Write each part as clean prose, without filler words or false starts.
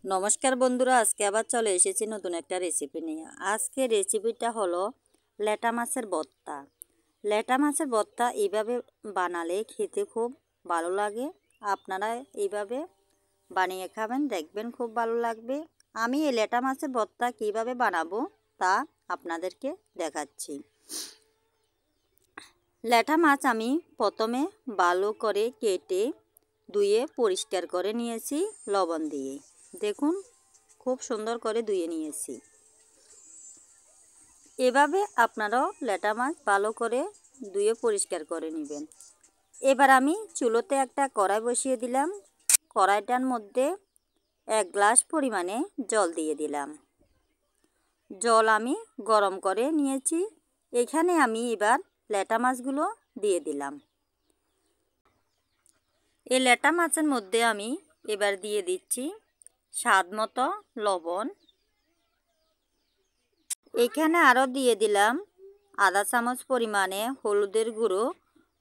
নমস্কার বন্ধুরা, আজকে আবার চলে এসেছি নতুন একটা রেসিপি নিয়ে। আজকে রেসিপিটা হলো ল্যাটা মাছের ভর্তা। ল্যাটা মাছের ভর্তা এইভাবে বানালে খেতে খুব ভালো লাগে। আপনারা এইভাবে বানিয়ে খাবেন, দেখবেন খুব ভালো লাগবে। আমি এই ল্যাটা মাছের ভর্তা কীভাবে বানাবো তা আপনাদেরকে দেখাচ্ছি। ল্যাটা মাছ আমি প্রথমে ভালো করে কেটে ধুয়ে পরিষ্কার করে নিয়েছি লবণ দিয়ে। দেখুন, খুব সুন্দর করে ধুয়ে নিয়েছি। এভাবে আপনারাও ল্যাটা মাছ ভালো করে ধুয়ে পরিষ্কার করে নেবেন। এবার আমি চুলোতে একটা কড়াই বসিয়ে দিলাম। কড়াইটার মধ্যে 1 গ্লাস পরিমাণে জল দিয়ে দিলাম। জল আমি গরম করে নিয়েছি। এখানে আমি এবার ল্যাটা মাছগুলো দিয়ে দিলাম। এই ল্যাটা মাছের মধ্যে আমি এবার দিয়ে দিচ্ছি স্বাদ মতো লবণ। এখানে আরও দিয়ে দিলাম আধা চামচ পরিমাণে হলুদের গুঁড়ো।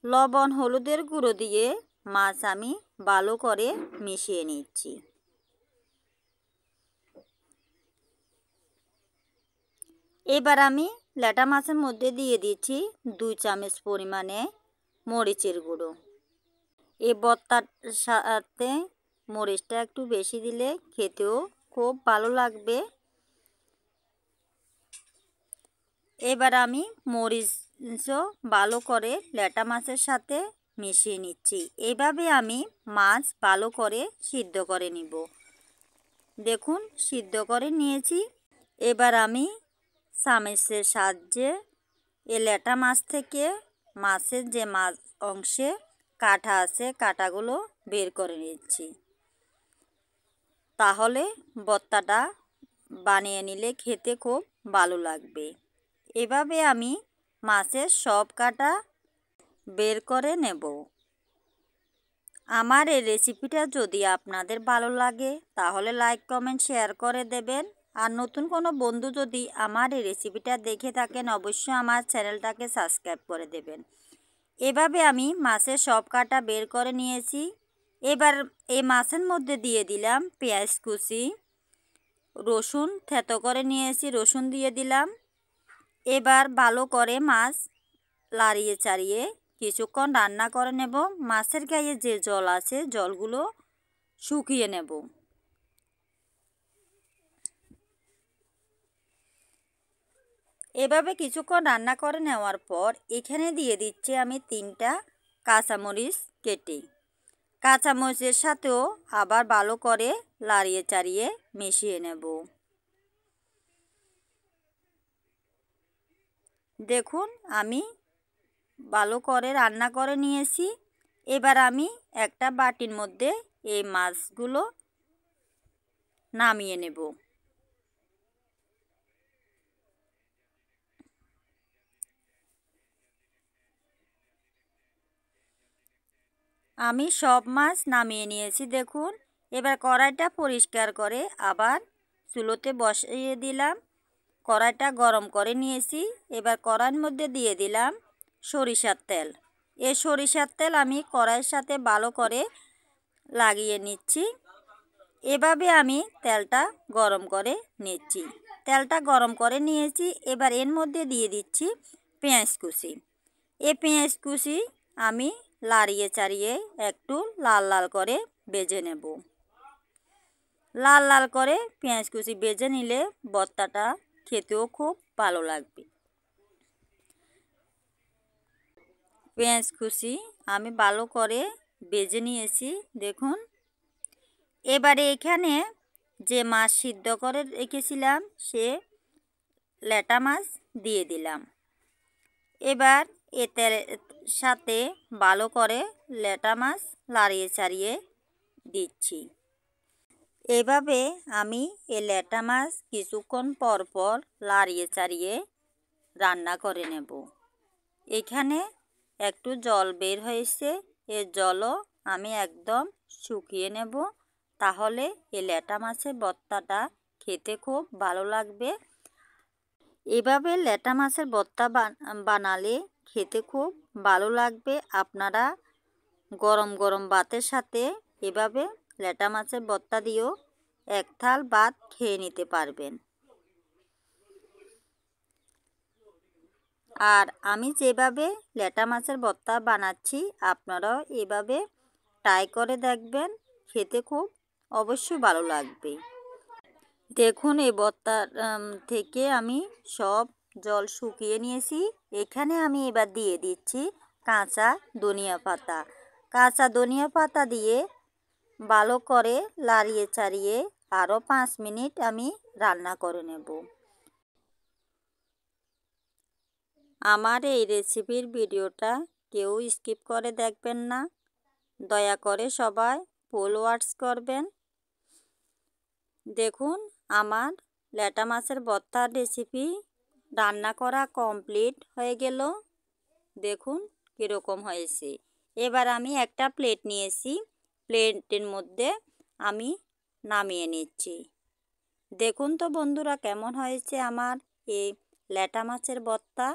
লবণ হলুদের গুঁড়ো দিয়ে মাছ আমি ভালো করে মিশিয়ে নিচ্ছি। এবার আমি ল্যাটা মাছের মধ্যে দিয়ে দিচ্ছি 2 চামচ পরিমাণে মরিচের গুঁড়ো। এই ভর্তার সাথে মরিচটা একটু বেশি দিলে খেতেও খুব ভালো লাগবে। এবার আমি মরিচও ভালো করে ল্যাটা মাছের সাথে মিশিয়ে নিচ্ছি। এভাবে আমি মাছ ভালো করে সিদ্ধ করে নিব। দেখুন, সিদ্ধ করে নিয়েছি। এবার আমি চামচের সাহায্যে এই ল্যাটা মাছ থেকে মাছের যে মাছ অংশে কাঁটা আছে কাঁটাগুলো বের করে নিচ্ছি। তাহলে ভর্তাটা বানিয়ে নিলে খেতে খুব ভালো লাগবে। এভাবে আমি মাছের সব কাঁটা বের করে নেব। আমার এই রেসিপিটা যদি আপনাদের ভালো লাগে তাহলে লাইক কমেন্ট শেয়ার করে দেবেন। আর নতুন কোনো বন্ধু যদি আমার এই রেসিপিটা দেখে থাকেন অবশ্যই আমার চ্যানেলটাকে সাবস্ক্রাইব করে দেবেন। এভাবে আমি মাছের সব কাঁটা বের করে নিয়েছি। এবার এই মাছের মধ্যে দিয়ে দিলাম পেঁয়াজ কুচি, রসুন থেতো করে নিয়েছি, রসুন দিয়ে দিলাম। এবার ভালো করে মাছ লাড়িয়ে চাড়িয়ে কিছুক্ষণ রান্না করে নেব। মাছের গায়ে যে জল আছে জলগুলো শুকিয়ে নেব। এভাবে কিছুক্ষণ রান্না করে নেওয়ার পর এখানে দিয়ে দিচ্ছি আমি 3টা কাঁচামরিচ কেটে। কাঁচামরিচের সাথেও আবার ভালো করে লাড়িয়ে চাড়িয়ে মিশিয়ে নেব। দেখুন, আমি ভালো করে রান্না করে নিয়েছি। এবার আমি একটা বাটির মধ্যে এই মাছগুলো নামিয়ে নেব। আমি সব মাছ নামিয়ে নিয়েছি। দেখুন, এবার কড়াইটা পরিষ্কার করে আবার চুলোতে বসিয়ে দিলাম। কড়াইটা গরম করে নিয়েছি। এবার কড়াইয়ের মধ্যে দিয়ে দিলাম সরিষার তেল। এই সরিষার তেল আমি কড়াইয়ের সাথে ভালো করে লাগিয়ে নিচ্ছি। এভাবে আমি তেলটা গরম করে নিচ্ছি। তেলটা গরম করে নিয়েছি। এবার এর মধ্যে দিয়ে দিচ্ছি পেঁয়াজ কুচি। এই পেঁয়াজ কুচি আমি লাড়িয়ে চাড়িয়ে একটু লাল লাল করে ভেজে নেব। লাল লাল করে পেঁয়াজ কুচি ভেজে নিলে ভর্তাটা খেতেও খুব ভালো লাগবে। পেঁয়াজ কুচি আমি ভালো করে ভেজে নিয়েছি। দেখুন, এবারে এখানে যে মাছ সিদ্ধ করে রেখেছিলাম সে ল্যাটা মাছ দিয়ে দিলাম। এবার এর সাথে ভালো করে ল্যাটা মাছ লাড়িয়ে চাড়িয়ে দিচ্ছি। এভাবে আমি এই ল্যাটা মাছ কিছুক্ষণ পর পর লাড়িয়ে চাড়িয়ে রান্না করে নেব। এখানে একটু জল বের হয়েছে, এর জলও আমি একদম শুকিয়ে নেব। তাহলে এই ল্যাটা মাছের ভর্তাটা খেতে খুব ভালো লাগবে। এভাবে ল্যাটা মাছের ভর্তা বানালে খেতে খুব ভালো লাগবে। আপনারা গরম গরম ভাতের সাথে এভাবে ল্যাটা মাছের ভর্তা দিয়েও এক থাল ভাত খেয়ে নিতে পারবেন। আর আমি যেভাবে ল্যাটা মাছের ভর্তা বানাচ্ছি আপনারাও এভাবে ট্রাই করে দেখবেন, খেতে খুব অবশ্যই ভালো লাগবে। দেখুন এই ভর্তা থেকে আমি সব জল শুকিয়ে নিয়েছি। এখানে আমি এবার দিয়ে দিচ্ছি কাঁচা ধনিয়া পাতা। কাঁচা ধনিয়া পাতা দিয়ে ভালো করে লাড়িয়ে চাড়িয়ে আরও 5 মিনিট আমি রান্না করে নেব। আমার এই রেসিপির ভিডিওটা কেউ স্কিপ করে দেখবেন না, দয়া করে সবাই ফুল ওয়াচ করবেন। দেখুন আমার ল্যাটা মাছের ভর্তার রেসিপি রান্না করা কমপ্লিট হয়ে গেল। দেখুন কীরকম হয়েছে। এবার আমি একটা প্লেট নিয়েছি, প্লেটের মধ্যে আমি নামিয়ে নিচ্ছি। দেখুন তো বন্ধুরা কেমন হয়েছে আমার এই ল্যাটা মাছের ভর্তা।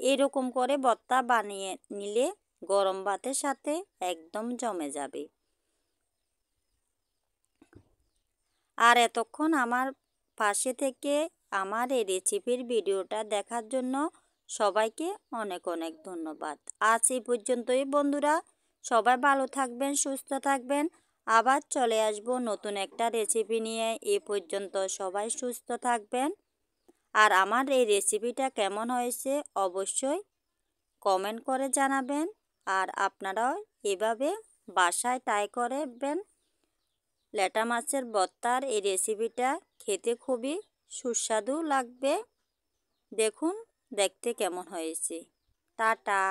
এরকম করে ভর্তা বানিয়ে নিলে গরম ভাতের সাথে একদম জমে যাবে। আর এতক্ষণ আমার পাশে থেকে আমার এই রেসিপির ভিডিওটা দেখার জন্য সবাইকে অনেক অনেক ধন্যবাদ। আজ এই পর্যন্তই বন্ধুরা, সবাই ভালো থাকবেন, সুস্থ থাকবেন। আবার চলে আসব নতুন একটা রেসিপি নিয়ে। এ পর্যন্ত সবাই সুস্থ থাকবেন। আর আমার এই রেসিপিটা কেমন হয়েছে অবশ্যই কমেন্ট করে জানাবেন। আর আপনারাও এভাবে বাসায় ট্রাই করবেন। ল্যাটা মাছের ভর্তার এই রেসিপিটা খেতে খুবই সুস্বাদু লাগবে। দেখুন দেখতে কেমন হয়েছে। টাটা।